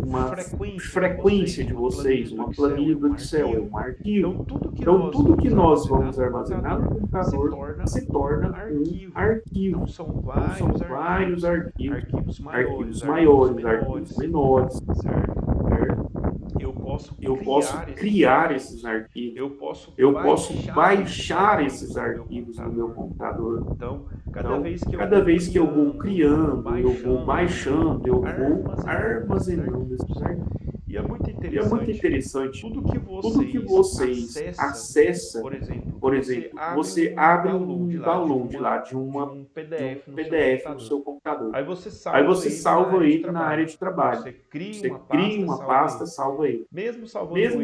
uma frequência de vocês, uma planilha do Excel, é um arquivo. Então, tudo que nós vamos armazenar no computador se torna um arquivo. Então, são vários arquivos maiores, arquivos menores, certo? Eu posso criar esses arquivos, eu posso baixar esses arquivos no meu computador. Então, cada vez que eu vou criando, eu vou baixando, eu vou armazenando esses arquivos. E é muito interessante, tudo que vocês acessam, por exemplo, você abre um download lá de um PDF no seu computador. Aí você salva ele na área de trabalho. Você cria uma pasta, salva ele. Mesmo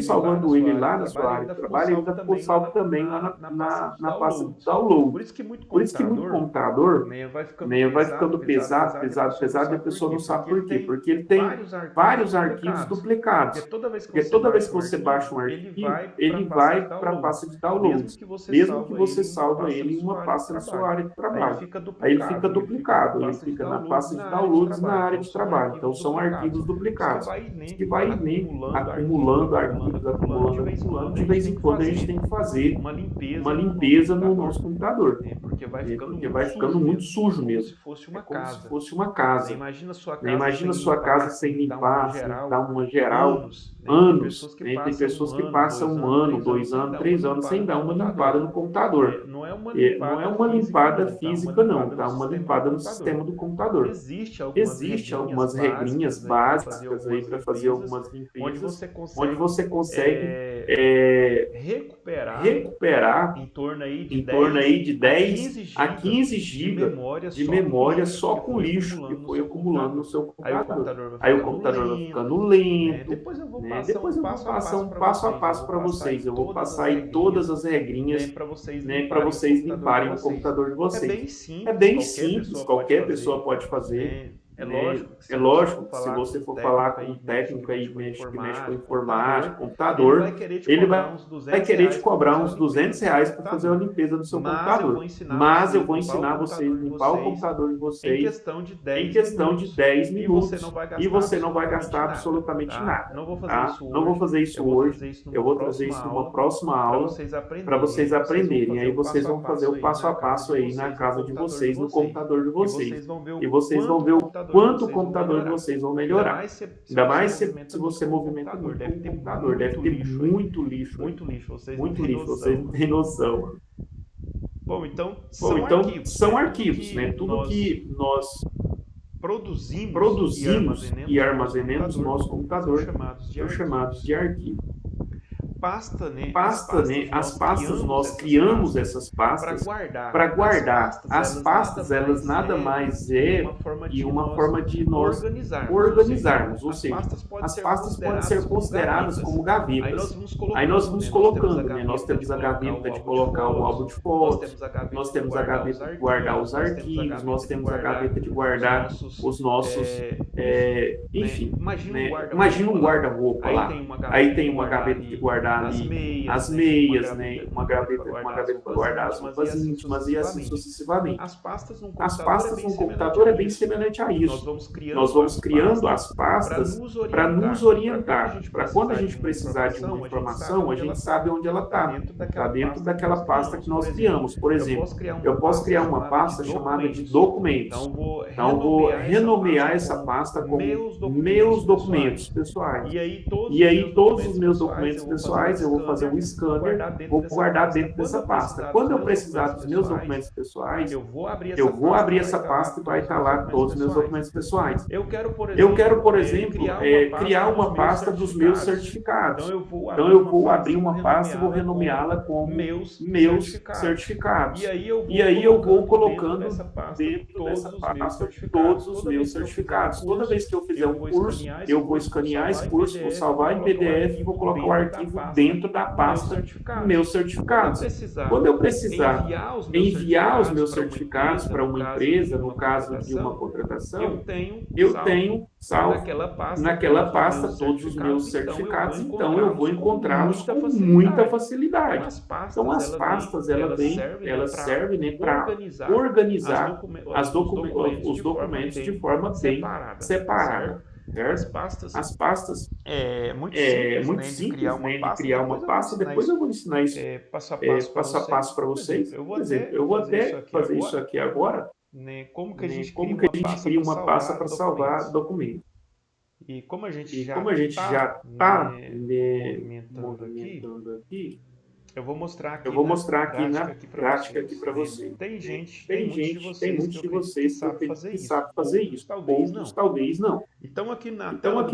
salvando ele lá na sua área de trabalho, ele ainda ficou salvo também lá na pasta de download. Por isso que muito computador vai ficando pesado, e a pessoa não sabe por quê. Porque ele tem vários arquivos duplicados. Porque toda vez que você baixa um arquivo, ele vai para a pasta de download, mesmo que você salva ele em uma pasta na sua área de trabalho. Aí ele fica duplicado, ele fica na pasta de downloads na área de trabalho. Então são arquivos duplicados, que vai acumulando arquivos, acumulando. De vez em quando a gente tem que fazer uma limpeza no nosso computador. Porque vai ficando muito sujo como mesmo. se fosse É uma como se casa. fosse uma casa. Né? Imagina Imagina sua casa sem limpar, sem dar uma geral, anos, né? anos, né? Tem pessoas que passam 1 ano, 2 anos, 3 anos sem dar uma limpada no computador. Não é uma Não é uma limpada física, não, tá? tá? Uma limpada no sistema do computador. Existem algumas regrinhas básicas aí para fazer algumas limpezas, onde você consegue recuperar em torno aí em torno aí de 10 a 15 GB de memória só que com foi lixo que foi acumulando no seu Aí o computador. computador Aí vai o computador vai ficando né? lento. Depois eu vou Né? passar Depois eu vou passar um passo a passo para vocês. Eu vou passar aí todas as regrinhas, né, para vocês limparem o computador de vocês. É bem simples, qualquer pessoa pode fazer. É Né? lógico que Se você for falar com um técnico aí que mexe com informática, computador, ele vai querer te cobrar uns R$ 200 para fazer a limpeza do seu computador. Mas eu vou ensinar vocês a limpar o computador de em vocês questão de em questão de 10 e minutos você não vai gastar absolutamente nada. Não vou Tá? fazer isso hoje. Eu vou trazer isso numa próxima aula para vocês aprenderem. Aí vocês vão fazer o passo a passo aí na casa de vocês, no computador de vocês. E vocês vão ver o quanto o computador de vocês vão melhorar. Ainda mais se você movimenta muito o computador. Deve ter muito lixo. Muito lixo. Vocês Vocês não têm noção. Bom, então são arquivos, né? Tudo que nós produzimos e armazenamos no nosso computador são chamados de arquivo. Pasta, né? As pastas, nós criamos essas pastas para guardar. As pastas, elas nada mais é uma forma de nós organizarmos. Ou seja, as pastas podem ser consideradas como gavetas. Aí nós vamos colocando, né? Nós temos a gaveta de colocar o álbum de fotos, nós temos a gaveta de guardar os arquivos, nós temos a gaveta de guardar os nossos, enfim, né? Imagina um guarda-roupa lá. Aí tem uma gaveta de guardar ali as meias, né? Uma gaveta para guardar as roupas íntimas e assim sucessivamente. As pastas num computador é bem semelhante a isso. Nós vamos criando as pastas para nos orientar, para quando a gente precisar de uma informação, a gente sabe onde ela está. Está dentro daquela pasta que nós criamos. Por exemplo, eu posso criar uma pasta chamada de documentos. Então, eu vou renomear essa pasta como meus documentos pessoais. E aí todos os meus documentos pessoais eu vou fazer um scanner, vou guardar dentro dessa pasta. Quando eu precisar dos meus documentos pessoais, eu vou abrir essa pasta e vai estar lá todos os meus documentos pessoais. Eu quero, por exemplo, criar uma pasta dos meus certificados. Então eu vou abrir uma pasta e vou renomeá-la como meus certificados. E aí eu vou colocando dentro dessa pasta todos os meus certificados. Toda vez que eu fizer um curso, eu vou escanear esse curso, vou salvar em PDF e vou colocar o arquivo dentro da pasta meus certificados. Quando eu precisar enviar os meus certificados para uma empresa, no caso de uma contratação, eu tenho salvo naquela pasta todos os meus certificados, então eu vou encontrá-los com muita facilidade. Então as pastas elas servem, né, para organizar os documentos de forma bem separada. As pastas é muito simples, né, de criar uma pasta. Depois eu vou ensinar isso passo a passo para vocês. Por exemplo, eu vou até fazer isso aqui agora. Né, como que a gente cria uma pasta para salvar documentos. E como a gente já está movimentando aqui, eu vou mostrar aqui na prática aqui para vocês. Tem muitos de vocês que sabem fazer isso. Outros talvez não. Então aqui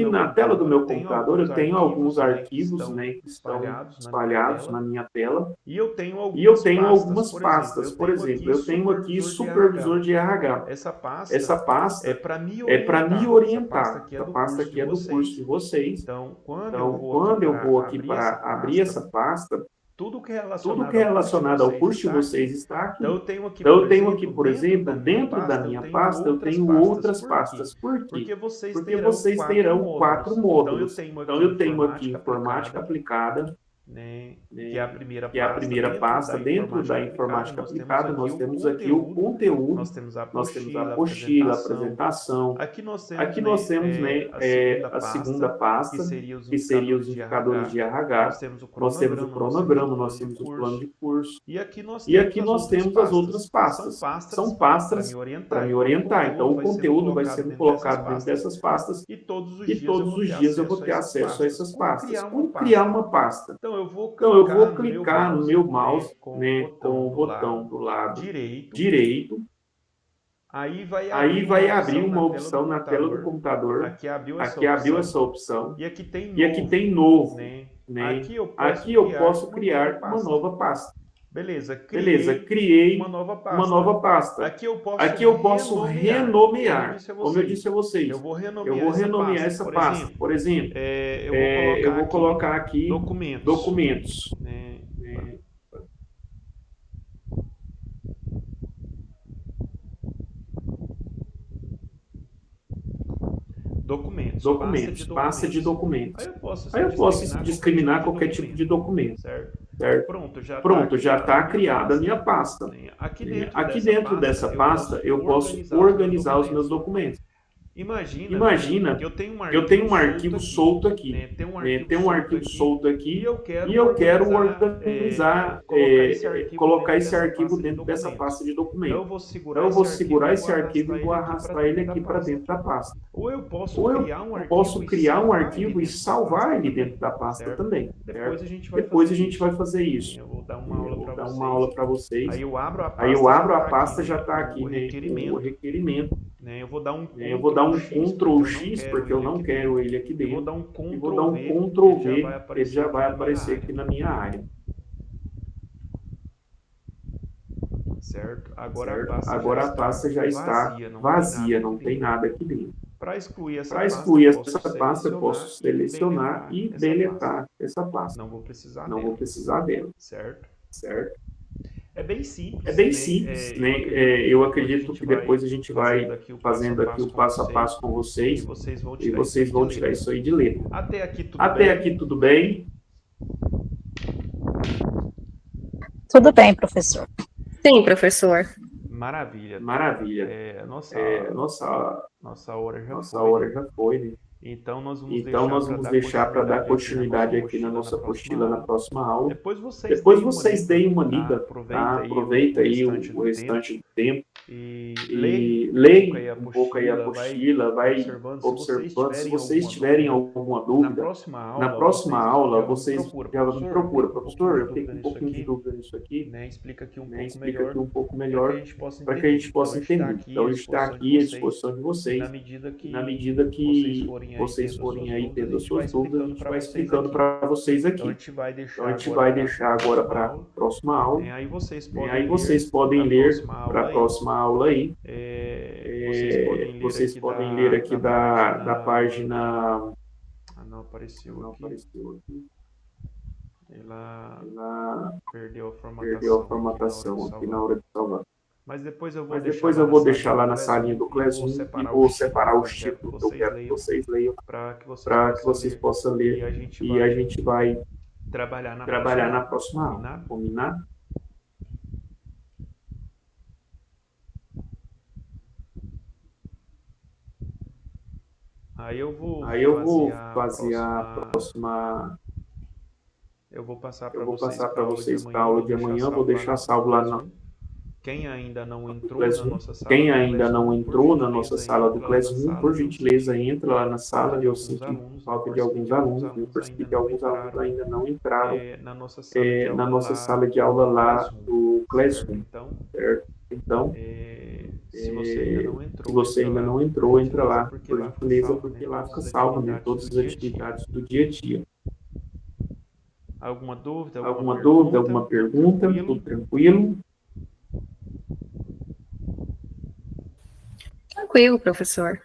na tela do meu computador eu tenho alguns arquivos, né, que estão espalhados na minha tela. E eu tenho algumas pastas. Por exemplo, eu tenho aqui supervisor de RH. Essa pasta é para me orientar. A pasta aqui é do curso de vocês. Então, quando eu vou aqui para abrir essa pasta, tudo que é relacionado ao curso de vocês está aqui. Então, eu tenho aqui, por exemplo, dentro da minha pasta, eu tenho outras pastas. Por quê? Porque vocês terão 4 módulos. Então, eu tenho aqui informática aplicada, né, que é a primeira que é a primeira pasta. Dentro da informática aplicada, nós temos aqui o conteúdo, nós temos a nós temos a apostila, apostila, a apresentação. Aqui nós Aqui temos, nós temos, né, a segunda pasta, que seria os indicadores de RH. Nós temos o cronograma, nós temos o plano de curso. E aqui nós temos as outras pastas. São pastas para me orientar. Então, o conteúdo vai sendo colocado dentro dessas pastas e todos os dias eu vou ter acesso a essas pastas. Como criar uma pasta? Então, eu vou clicar no meu mouse, né, com o botão do lado direito. Aí vai abrir uma opção na tela do computador. Aqui abriu essa opção. E aqui tem novo. Né? Né? Aqui eu posso criar uma nova pasta. Beleza, criei uma nova pasta. Aqui eu posso renomear. Como eu disse a vocês, eu vou renomear essa pasta. Por exemplo, eu vou colocar aqui documentos. Documentos, pasta de documentos. Aí eu posso discriminar qualquer tipo de documento. Certo? Pronto, já está criada a minha pasta. Aqui dentro dessa pasta eu posso organizar os meus documentos. Imagina que eu tenho um arquivo solto aqui. Tem um arquivo solto aqui e eu quero organizar, colocar esse arquivo dentro dessa pasta de documentos. Então eu vou segurar esse arquivo e vou arrastar ele aqui para dentro da pasta. Ou eu posso criar um arquivo e salvar ele dentro da pasta também. Depois a gente vai fazer isso. Eu vou dar uma aula para vocês. Aí eu abro a pasta, já está aqui, né, o requerimento. Eu vou dar um Ctrl X, porque eu não quero ele aqui dentro. E vou dar um Ctrl V, ele já vai aparecer aqui na minha área. Certo? Agora a pasta já está vazia, não tem nada aqui dentro. Para excluir essa pasta, eu posso selecionar e deletar essa pasta. Não vou precisar dela. Certo? É bem simples, né? Eu acredito que depois a gente vai fazendo aqui o passo a passo com vocês e vocês vão tirar isso aí de letra. Até aqui tudo bem? Tudo bem, professor. Sim, professor. Maravilha. Nossa hora já foi, né? Então nós vamos deixar para dar continuidade aqui na nossa apostila na próxima aula. Depois vocês deem uma lida, aproveita aí o restante do tempo e leia um pouco aí a apostila, vai observando. Se vocês tiverem alguma dúvida, na próxima aula vocês já me procuram. Professor, eu tenho um pouquinho de dúvida nisso aqui, explica aqui um pouco melhor para que a gente possa entender. Então a gente está aqui à disposição de vocês, na medida que vocês forem aí tendo as suas dúvidas, a gente vai explicando para vocês aqui. Então a gente vai deixar agora para a próxima aula. Aí vocês podem ler para a próxima aula aí. Vocês podem ler aqui da página. Não apareceu aqui. Ela perdeu a formatação aqui na hora de salvar. Mas depois eu vou deixar lá na salinha do Classroom e vou separar os títulos que eu quero que vocês leiam para que vocês possam ler e a gente vai trabalhar na próxima aula. Combinado? Aí eu vou fazer a próxima. Eu vou passar para vocês para a aula de amanhã. Vou deixar salvo lá na. Quem ainda não entrou na nossa sala do Classroom, por gentileza, entra lá na sala. Eu sinto falta de alguns alunos. Eu percebi que alguns alunos ainda não entraram na nossa sala de aula lá do Classroom. Então, se você ainda não entrou, entra lá, por gentileza, porque lá fica salvo, né, todas as atividades do dia a dia. Alguma dúvida, alguma pergunta? Tudo tranquilo? Tranquilo, professor.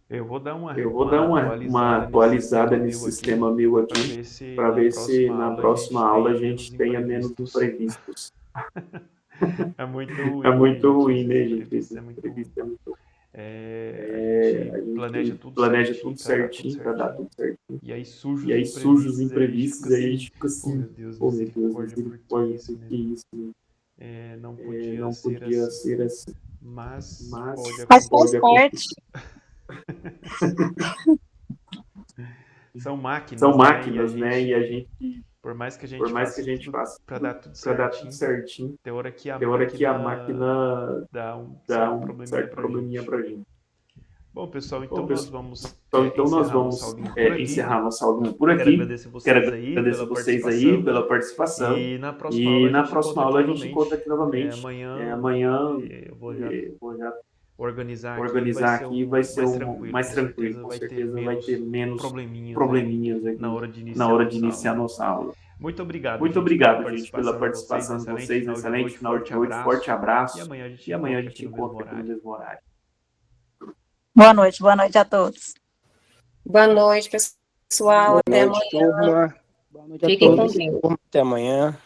Eu vou dar uma atualizada nesse sistema meu aqui, para ver se na próxima aula a gente tenha menos imprevistos. É muito ruim, né, gente? Esse imprevisto é muito ruim. planeja tudo certinho para dar tudo certinho. E aí surge E aí surge os imprevistos, aí a gente fica oh assim, meu Deus, oh meu Deus, misericórdia, por que isso, que né? isso, Não não podia ser assim, mas mas pode Mas acontecer. faz parte. São máquinas, São né? máquinas, né? E a gente, por mais que a por gente mais que faça a gente tudo faça para dar tudo para dar tudo certinho, certinho, tem hora que a tem hora que a máquina dá um certo certo probleminha probleminha pra gente. pra gente. Bom, pessoal, Bom, então nós vamos então nós encerrar vamos nossa aulinha por aqui. encerrar nossa aulinha por Quero aqui. agradecer Quero vocês aí agradecer pela vocês participação. aí pela participação. E na próxima aula E a na gente próxima encontra aula aqui a gente encontra aqui novamente. Amanhã, Amanhã eu vou já vou já organizar organizar aqui, vai ser mais mais tranquilo. tranquilo, Com vai ter certeza vai menos ter menos probleminhas aqui na hora de na iniciar hora a de nossa iniciar a aula. nossa aula. Muito obrigado, Muito gente, pela obrigado, gente, pela participação de vocês. Excelente Excelente final de noite, forte abraço. E amanhã a gente E amanhã a encontra gente aqui no mesmo encontra aqui no horário. mesmo horário. Boa noite a todos. Boa noite, pessoal. Boa Até noite, amanhã. turma. Boa noite a Fiquem com todos. Deus. Turma. Até amanhã.